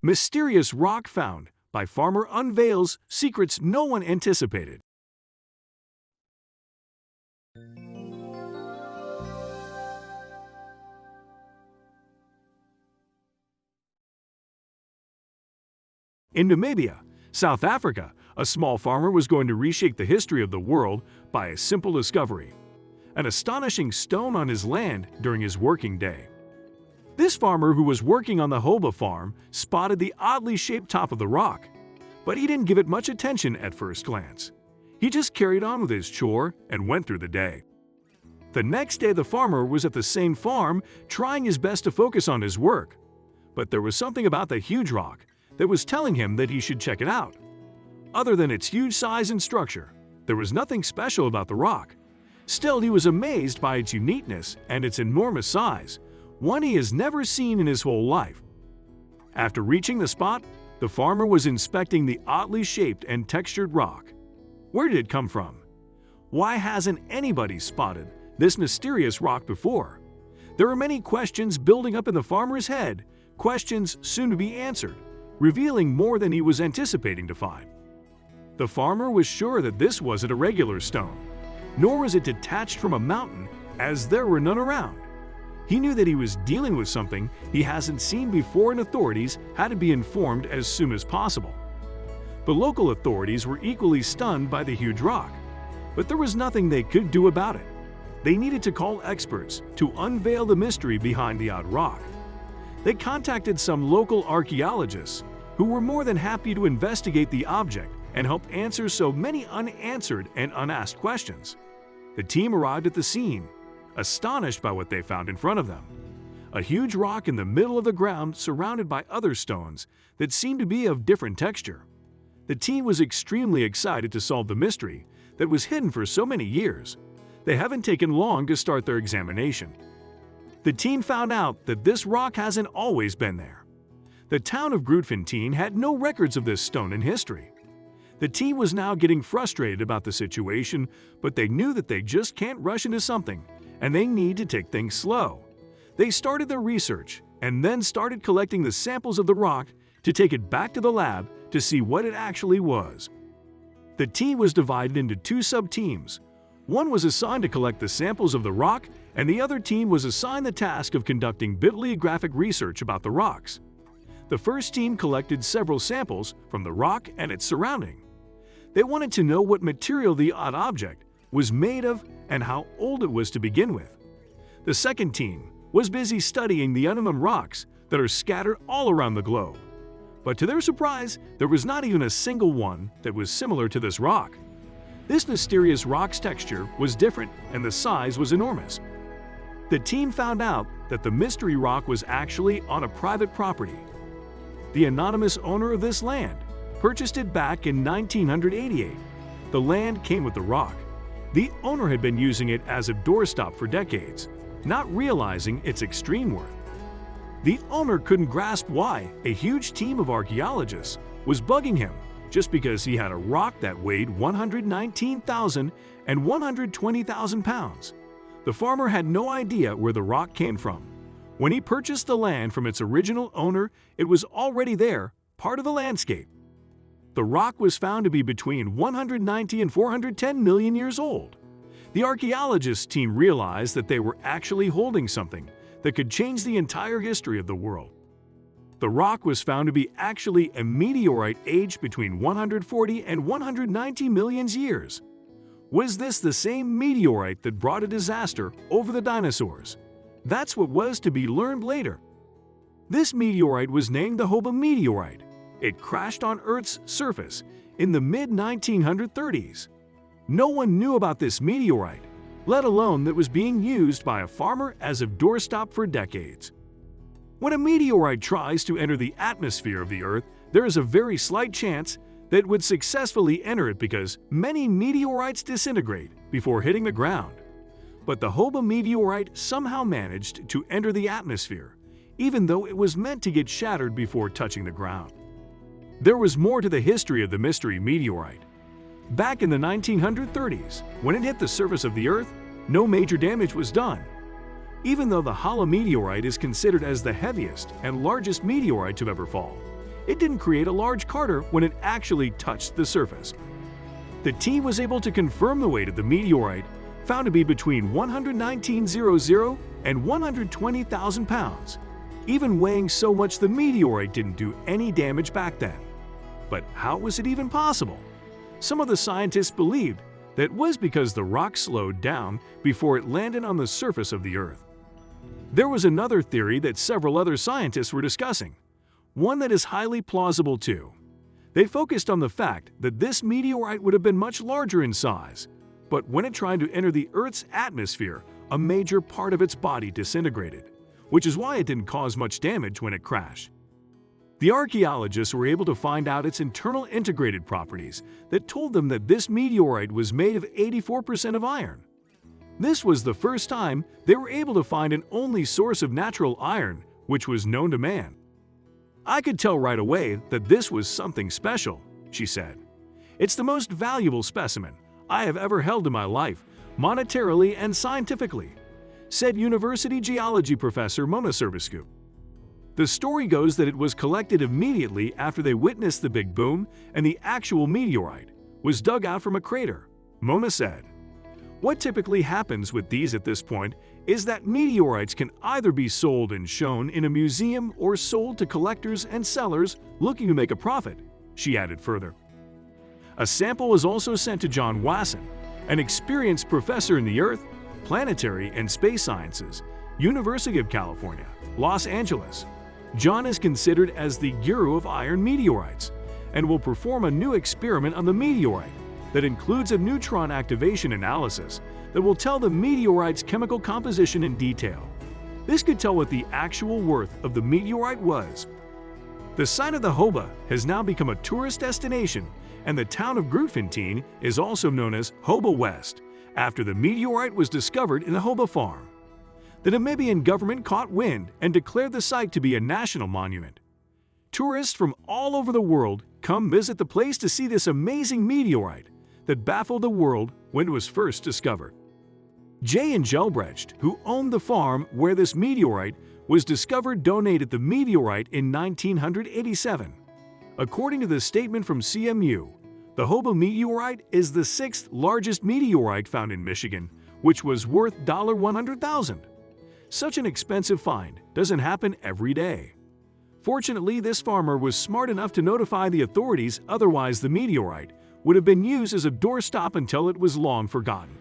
Mysterious rock found by farmer unveils secrets no one anticipated. In Namibia, South Africa, a small farmer was going to reshape the history of the world by a simple discovery: an astonishing stone on his land during his working day. This farmer, who was working on the Hoba farm, spotted the oddly shaped top of the rock, but he didn't give it much attention at first glance. He just carried on with his chore and went through the day. The next day, the farmer was at the same farm, trying his best to focus on his work. But there was something about the huge rock that was telling him that he should check it out. Other than its huge size and structure, there was nothing special about the rock. Still, he was amazed by its uniqueness and its enormous size, one he has never seen in his whole life. After reaching the spot, the farmer was inspecting the oddly shaped and textured rock. Where did it come from? Why hasn't anybody spotted this mysterious rock before? There were many questions building up in the farmer's head, questions soon to be answered, revealing more than he was anticipating to find. The farmer was sure that this wasn't a regular stone, nor was it detached from a mountain, as there were none around. He knew that he was dealing with something he hasn't seen before, and authorities had to be informed as soon as possible. The local authorities were equally stunned by the huge rock, but there was nothing they could do about it. They needed to call experts to unveil the mystery behind the odd rock. They contacted some local archaeologists who were more than happy to investigate the object and help answer so many unanswered and unasked questions. The team arrived at the scene, astonished by what they found in front of them: a huge rock in the middle of the ground surrounded by other stones that seemed to be of different texture. The team was extremely excited to solve the mystery that was hidden for so many years. They haven't taken long to start their examination. The team found out that this rock hasn't always been there. The town of Grootfontein had no records of this stone in history. The team was now getting frustrated about the situation, but they knew that they just can't rush into something, and they need to take things slow. They started their research and then started collecting the samples of the rock to take it back to the lab to see what it actually was. The team was divided into two sub-teams. One was assigned to collect the samples of the rock, and the other team was assigned the task of conducting bibliographic research about the rocks. The first team collected several samples from the rock and its surrounding. They wanted to know what material the odd object was made of and how old it was to begin with. The second team was busy studying the unknown rocks that are scattered all around the globe. But to their surprise, there was not even a single one that was similar to this rock. This mysterious rock's texture was different and the size was enormous. The team found out that the mystery rock was actually on a private property. The anonymous owner of this land purchased it back in 1988. The land came with the rock. The owner had been using it as a doorstop for decades, not realizing its extreme worth. The owner couldn't grasp why a huge team of archaeologists was bugging him just because he had a rock that weighed 119,000 and 120,000 pounds. The farmer had no idea where the rock came from. When he purchased the land from its original owner, it was already there, part of the landscape. The rock was found to be between 190 and 410 million years old. The archaeologists team realized that they were actually holding something that could change the entire history of the world. The rock was found to be actually a meteorite aged between 140 and 190 million years. Was this the same meteorite that brought a disaster over the dinosaurs? That's what was to be learned later. This meteorite was named the Hoba meteorite. It crashed on Earth's surface in the mid-1930s. No one knew about this meteorite, let alone that it was being used by a farmer as a doorstop for decades. When a meteorite tries to enter the atmosphere of the Earth, there is a very slight chance that it would successfully enter it because many meteorites disintegrate before hitting the ground. But the Hoba meteorite somehow managed to enter the atmosphere, even though it was meant to get shattered before touching the ground. There was more to the history of the mystery meteorite. Back in the 1930s, when it hit the surface of the Earth, no major damage was done. Even though the Hala meteorite is considered as the heaviest and largest meteorite to ever fall, it didn't create a large crater when it actually touched the surface. The team was able to confirm the weight of the meteorite, found to be between 119,000 and 120,000 pounds. Even weighing so much, the meteorite didn't do any damage back then. But how was it even possible? Some of the scientists believed that it was because the rock slowed down before it landed on the surface of the Earth. There was another theory that several other scientists were discussing, one that is highly plausible too. They focused on the fact that this meteorite would have been much larger in size, but when it tried to enter the Earth's atmosphere, a major part of its body disintegrated, which is why it didn't cause much damage when it crashed. The archaeologists were able to find out its internal integrated properties that told them that this meteorite was made of 84% of iron. This was the first time they were able to find an only source of natural iron which was known to man. "I could tell right away that this was something special," she said. "It's the most valuable specimen I have ever held in my life, monetarily and scientifically," said University geology professor Mona Servicescu. The story goes that it was collected immediately after they witnessed the big boom and the actual meteorite was dug out from a crater, Mona said. What typically happens with these at this point is that meteorites can either be sold and shown in a museum or sold to collectors and sellers looking to make a profit, she added further. A sample was also sent to John Wasson, an experienced professor in the Earth, Planetary and Space Sciences, University of California, Los Angeles. John is considered as the guru of iron meteorites and will perform a new experiment on the meteorite that includes a neutron activation analysis that will tell the meteorite's chemical composition in detail. This could tell what the actual worth of the meteorite was. The site of the Hoba has now become a tourist destination, and the town of Grootfontein is also known as Hoba West, after the meteorite was discovered in the Hoba farm. The Namibian government caught wind and declared the site to be a national monument. Tourists from all over the world come visit the place to see this amazing meteorite that baffled the world when it was first discovered. Jay and Gelbrecht, who owned the farm where this meteorite was discovered, donated the meteorite in 1987. According to the statement from CMU, the Hoba meteorite is the sixth largest meteorite found in Michigan, which was worth $100,000. Such an expensive find doesn't happen every day. Fortunately, this farmer was smart enough to notify the authorities, otherwise the meteorite would have been used as a doorstop until it was long forgotten.